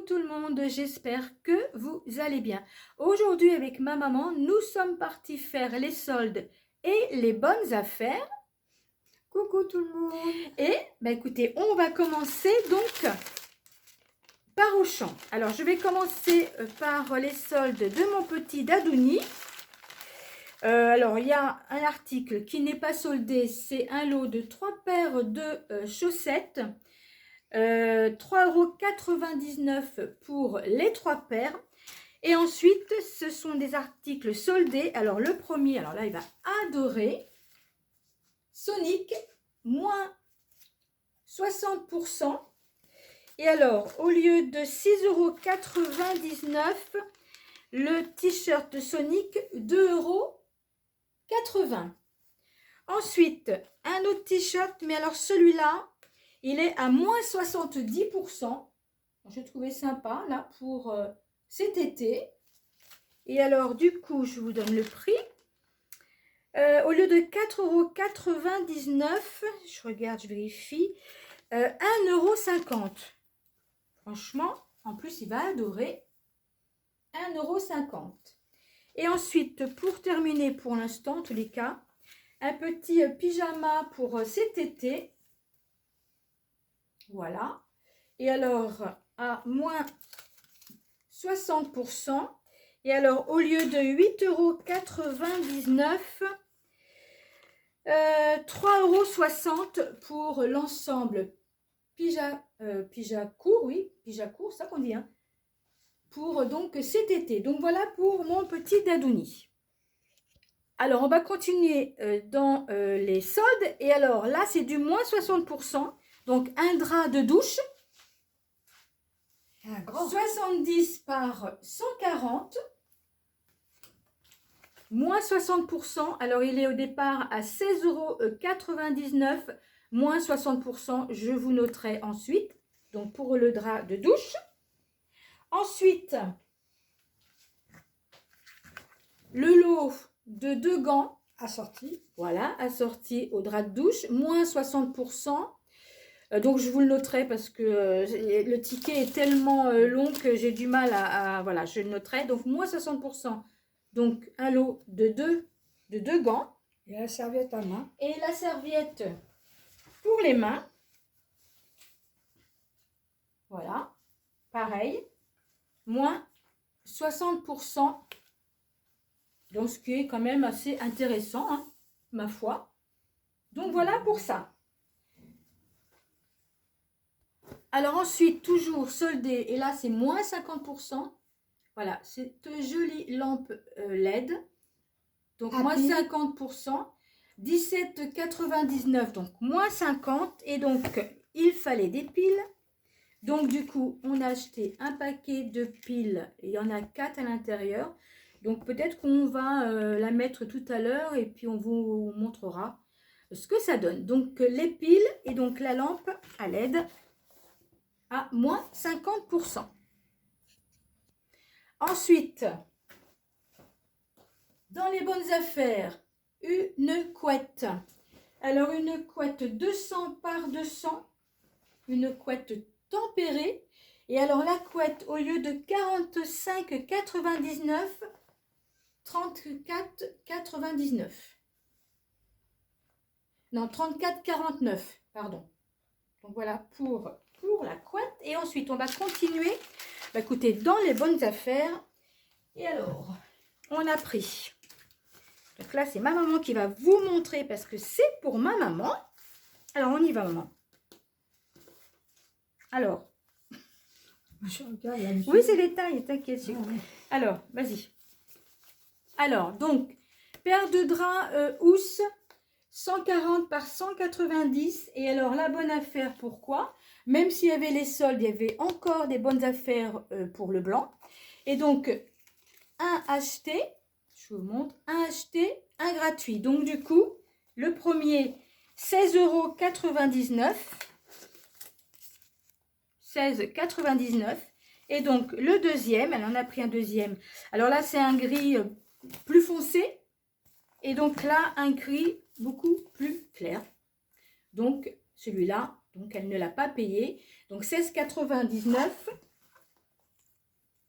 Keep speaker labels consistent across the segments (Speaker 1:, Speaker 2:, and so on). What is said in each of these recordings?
Speaker 1: tout le monde, j'espère que vous allez bien. Aujourd'hui avec ma maman, nous sommes partis faire les soldes et les bonnes affaires.
Speaker 2: Coucou tout le monde.
Speaker 1: Et écoutez, on va commencer donc par Auchan. Alors je vais commencer par les soldes de mon petit Dadouni. Alors il y a un article qui n'est pas soldé, c'est un lot de 3 paires de chaussettes. 3,99 € pour les 3 paires. Et ensuite, ce sont des articles soldés. Alors, le premier, alors là, il va adorer. Sonic, moins 60%. Et alors, au lieu de 6,99 €, le t-shirt Sonic, 2,80 €. Ensuite, un autre t-shirt, mais alors celui-là, il est à moins 70%. J'ai trouvé sympa là pour cet été. Et alors du coup, je vous donne le prix. Au lieu de 4,99 €, je regarde, je vérifie, 1,50 €. Franchement, en plus, il va adorer. 1,50 €. Et ensuite, pour terminer pour l'instant, en tous les cas, un petit pyjama pour cet été. Voilà. Et alors, à moins 60%. Et alors, au lieu de 8,99 €, 3,60 € pour l'ensemble Pyjacourt, oui, Pyjacourt, ça qu'on dit, hein, pour donc cet été. Donc voilà pour mon petit Dadouni. Alors, on va continuer dans les soldes. Et alors, là, c'est du moins 60%. Donc, un drap de douche, 70 par 140, moins 60%. Alors, il est au départ à 16,99 €, moins 60%. Je vous noterai ensuite. Donc, pour le drap de douche. Ensuite, le lot de 2 gants
Speaker 2: Assorti.
Speaker 1: Voilà, assorti au drap de douche, moins 60%. Donc je vous le noterai parce que le ticket est tellement long que j'ai du mal voilà, je le noterai. Donc moins 60%. Donc un lot de deux gants.
Speaker 2: Et la serviette à main.
Speaker 1: Et la serviette pour les mains. Voilà, pareil. Moins 60%. Donc ce qui est quand même assez intéressant, hein, ma foi. Donc voilà pour ça. Alors ensuite, toujours soldé, et là c'est moins 50%. Voilà, cette jolie lampe LED. Donc moins 50%. 17,99, donc moins 50. Et donc, il fallait des piles. Donc du coup, on a acheté un paquet de piles. Il y en a 4 à l'intérieur. Donc peut-être qu'on va la mettre tout à l'heure et puis on vous montrera ce que ça donne. Donc les piles et donc la lampe à LED à moins 50%. Ensuite, dans les bonnes affaires, une couette. Alors une couette 200 par 200, une couette tempérée. Et alors la couette, au lieu de 45,99, 34,99. Non, 34,49, pardon. Donc voilà pour la couette. Et ensuite, on va continuer. Écoutez, dans les bonnes affaires. Et alors, on a pris. Donc là, c'est ma maman qui va vous montrer parce que c'est pour ma maman. Alors, on y va, maman. Alors. Oui, c'est les tailles, t'inquiète. Alors, vas-y. Alors, donc, paire de draps housse. 140 par 190. Et alors, la bonne affaire, pourquoi? Même s'il y avait les soldes, il y avait encore des bonnes affaires pour le blanc. Et donc, un acheté, je vous montre, un acheté, un gratuit. Donc, du coup, le premier, 16,99 €. 16,99 €. Et donc, le deuxième, elle en a pris un deuxième. Alors là, c'est un gris plus foncé. Et donc là, un gris beaucoup plus clair. Donc, celui-là, donc elle ne l'a pas payé. Donc, 16,99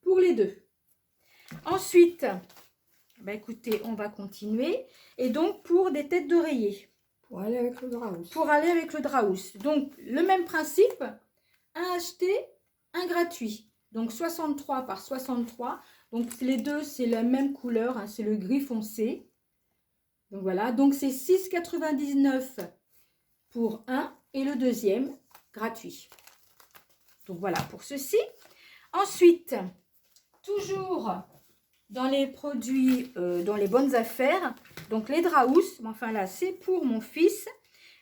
Speaker 1: pour les deux. Ensuite, bah écoutez, on va continuer. Et donc, pour des têtes d'oreiller.
Speaker 2: Pour aller avec le Draus.
Speaker 1: Pour aller avec le Draus. Donc, le même principe, un acheté, un gratuit. Donc, 63 par 63. Donc, les deux, c'est la même couleur, hein, c'est le gris foncé. Donc, voilà. Donc, c'est 6,99 pour un et le deuxième gratuit. Donc, voilà pour ceci. Ensuite, toujours dans les produits, dans les bonnes affaires, donc les Draus, enfin là, c'est pour mon fils.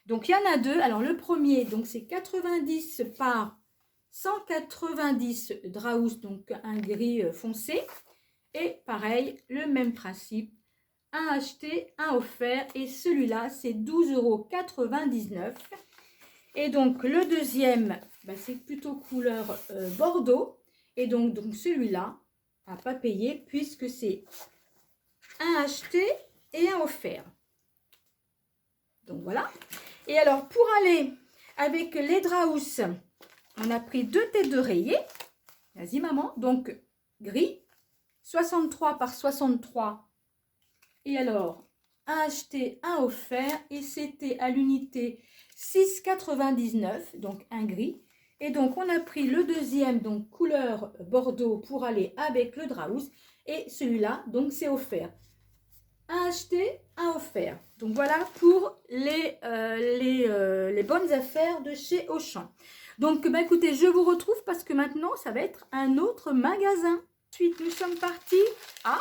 Speaker 1: Donc, il y en a deux. Alors, le premier, donc c'est 90 par 190 Draus, donc un gris foncé. Et pareil, le même principe, un acheté, un offert. Et celui-là, c'est 12,99 €. Et donc, le deuxième, bah, c'est plutôt couleur bordeaux. Et donc celui-là, à pas payer puisque c'est un acheté et un offert. Donc voilà. Et alors pour aller avec les Draus, on a pris deux têtes d'oreiller. Vas-y maman. Donc gris, 63 par 63. Et alors un acheté, un offert. Et c'était à l'unité 6,99. Donc un gris. Et donc, on a pris le deuxième, donc couleur bordeaux, pour aller avec le Draus. Et celui-là, donc, c'est offert. Un acheté, un offert. Donc, voilà pour les bonnes affaires de chez Auchan. Donc, bah, écoutez, je vous retrouve parce que maintenant, ça va être un autre magasin. Ensuite, nous sommes partis à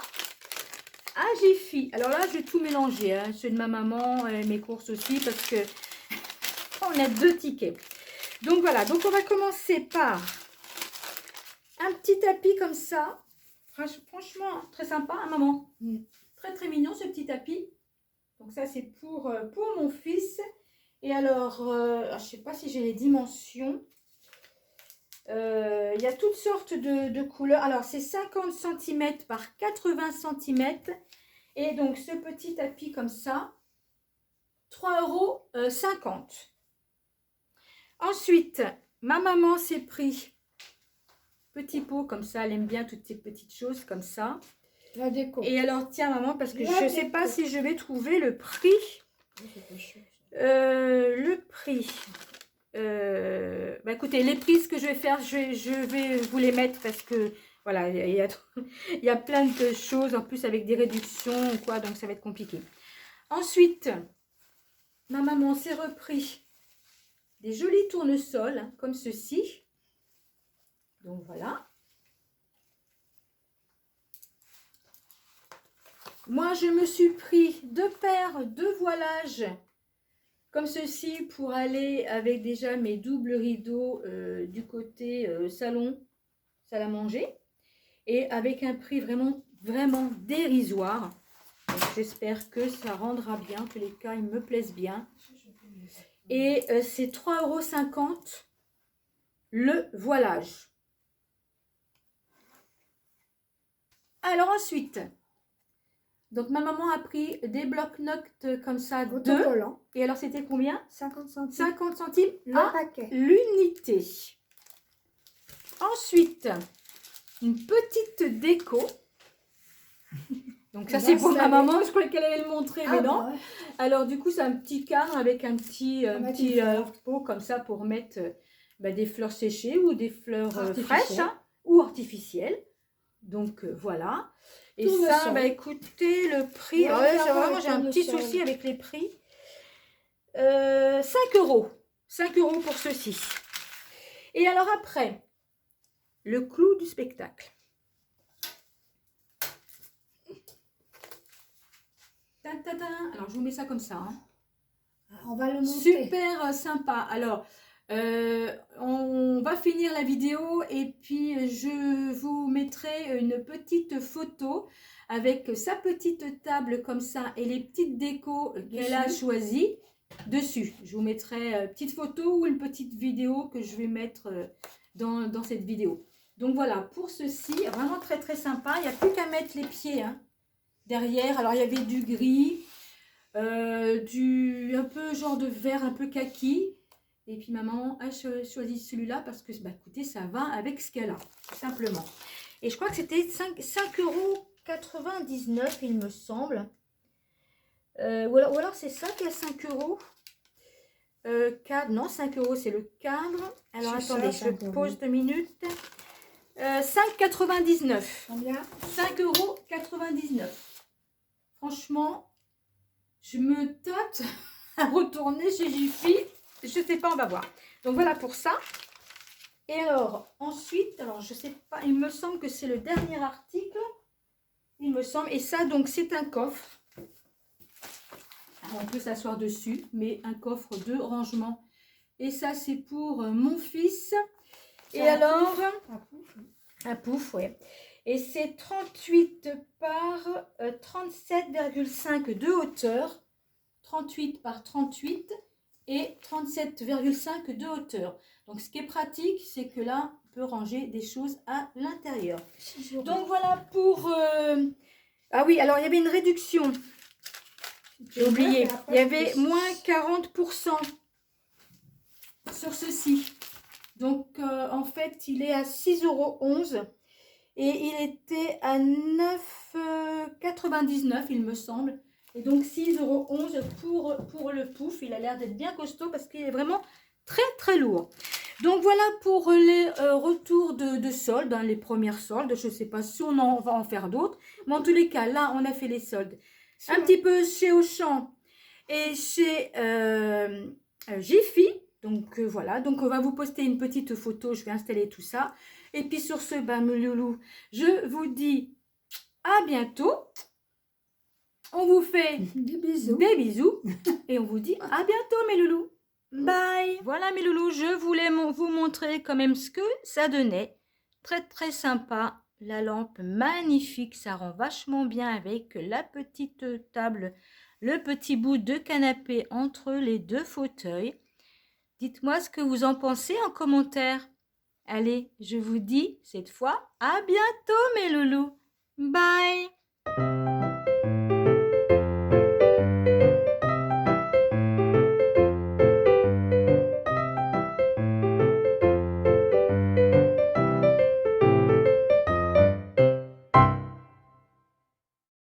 Speaker 1: Jiffy. Alors là, je vais tout mélanger. Hein. Ceux de ma maman et mes courses aussi parce que on a deux tickets. Donc voilà, donc on va commencer par un petit tapis comme ça. Franchement, très sympa, hein, maman. Très très mignon ce petit tapis. Donc ça c'est pour mon fils. Et alors, je ne sais pas si j'ai les dimensions. Il y a toutes sortes de couleurs. Alors c'est 50 cm par 80 cm. Et donc ce petit tapis comme ça, 3,50 €. Ensuite, ma maman s'est pris petit pot comme ça. Elle aime bien toutes ces petites choses comme ça.
Speaker 2: La déco.
Speaker 1: Et alors, tiens maman, parce que je ne sais pas si je vais trouver le prix. Le prix. Bah écoutez, les prix, ce que je vais faire, je vais vous les mettre parce que voilà, il y a plein de choses en plus avec des réductions ou quoi, donc ça va être compliqué. Ensuite, ma maman s'est repris des jolis tournesols, hein, comme ceci. Donc voilà. Moi, je me suis pris deux paires de voilages, comme ceci, pour aller avec déjà mes doubles rideaux du côté salon, salle à manger. Et avec un prix vraiment, vraiment dérisoire. J'espère que ça rendra bien. En tous les cas, ils me plaisent bien. Et c'est 3,50 € le voilage. Alors ensuite, donc ma maman a pris des blocs-notes comme ça, deux. Et alors c'était combien?
Speaker 2: 50 centimes.
Speaker 1: 50 centimes
Speaker 2: le paquet.
Speaker 1: L'unité. Ensuite, une petite déco. Donc ça c'est pour ma maman, je croyais qu'elle allait le montrer, mais non. Ouais. Alors du coup c'est un petit cadre avec un petit pot comme ça pour mettre des fleurs séchées ou des fleurs fraîches, hein, ou artificielles. Donc voilà. Et tout ça, écoutez, le prix, ouais, j'ai un petit souci avec les prix. 5 €. 5 € pour ceci. Et alors après, le clou du spectacle. Alors, je vous mets ça comme ça. Hein.
Speaker 2: On va le montrer.
Speaker 1: Super sympa. Alors, on va finir la vidéo et puis je vous mettrai une petite photo avec sa petite table comme ça et les petites décos qu'elle a choisies dessus. Je vous mettrai une petite photo ou une petite vidéo que je vais mettre dans cette vidéo. Donc voilà, pour ceci, vraiment très très sympa. Il n'y a plus qu'à mettre les pieds, hein. Derrière, alors il y avait du gris, un peu genre de vert, un peu kaki. Et puis maman a choisi celui-là parce que, écoutez, ça va avec ce qu'elle a, tout simplement. Et je crois que c'était 5,99 €, il me semble. Ou alors c'est ça qui est à 5 €. Cadre, non, 5 € c'est le cadre. Alors
Speaker 2: C'est ça,
Speaker 1: attendez, je
Speaker 2: 5 €.
Speaker 1: pose 2 minutes. 5,99 €.
Speaker 2: Combien?
Speaker 1: 5,99 €. Franchement, je me tâte à retourner chez Jiffy. Je sais pas, on va voir. Donc voilà pour ça. Et alors, ensuite, alors je sais pas, il me semble que c'est le dernier article. Il me semble. Et ça, donc, c'est un coffre. Alors, on peut s'asseoir dessus, mais un coffre de rangement. Et ça, c'est pour mon fils. Et alors, un pouf, ouais. Et c'est 38 par 37,5 de hauteur. 38 par 38 et 37,5 de hauteur. Donc, ce qui est pratique, c'est que là, on peut ranger des choses à l'intérieur. Donc, voilà pour... Ah oui, alors, il y avait une réduction. J'ai oublié. Il y avait moins 40% sur ceci. Donc, en fait, il est à 6,11 € et il était à 9,99 €, il me semble. Et donc, 6,11 € pour le pouf. Il a l'air d'être bien costaud parce qu'il est vraiment très, très lourd. Donc, voilà pour les retours de soldes, hein, les premières soldes. Je ne sais pas si on va en faire d'autres. Mais en tous les cas, là, on a fait les soldes. Un petit peu chez Auchan et chez Jiffy. Donc voilà, donc on va vous poster une petite photo, je vais installer tout ça. Et puis sur ce, ben mes loulous, je vous dis à bientôt. On vous fait
Speaker 2: Des bisous.
Speaker 1: des bisous et on vous dit à bientôt mes loulous. Bye. Voilà mes loulous, je voulais vous montrer quand même ce que ça donnait. Très très sympa. La lampe magnifique, ça rend vachement bien avec la petite table, le petit bout de canapé entre les deux fauteuils. Dites-moi ce que vous en pensez en commentaire. Allez, je vous dis cette fois à bientôt mes loulous. Bye.